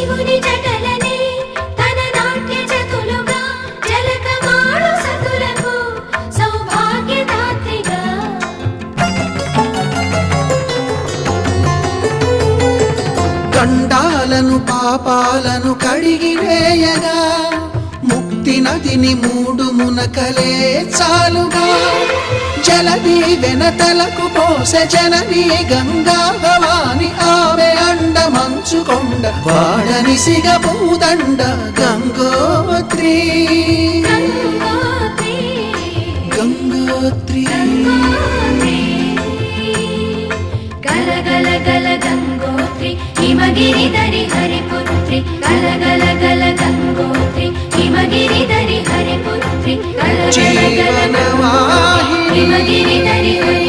శివుని జటలనే తన నాట్య జతులుగా జలకమాడు సతులకు సౌభాగ్యదాత్రిగా గండాలను పాపాలను కడిగివేయగా ముక్తి నదిని 3 మునకలే చాలుగా జలది వెనతలకు పోసె జనని గంగా భవాని ఆమె అండ మంచుకొండ వాడని సిగ పూదండ గంగోత్రి గంగోత్రి గల గల గల గంగోత్రి హిమగిరిధరి హరిపుత్రి గల గల గల గంగోత్రి హిమగిరిధరి హరిపుత్రి గల గల గల హిమగిరిధరి హరి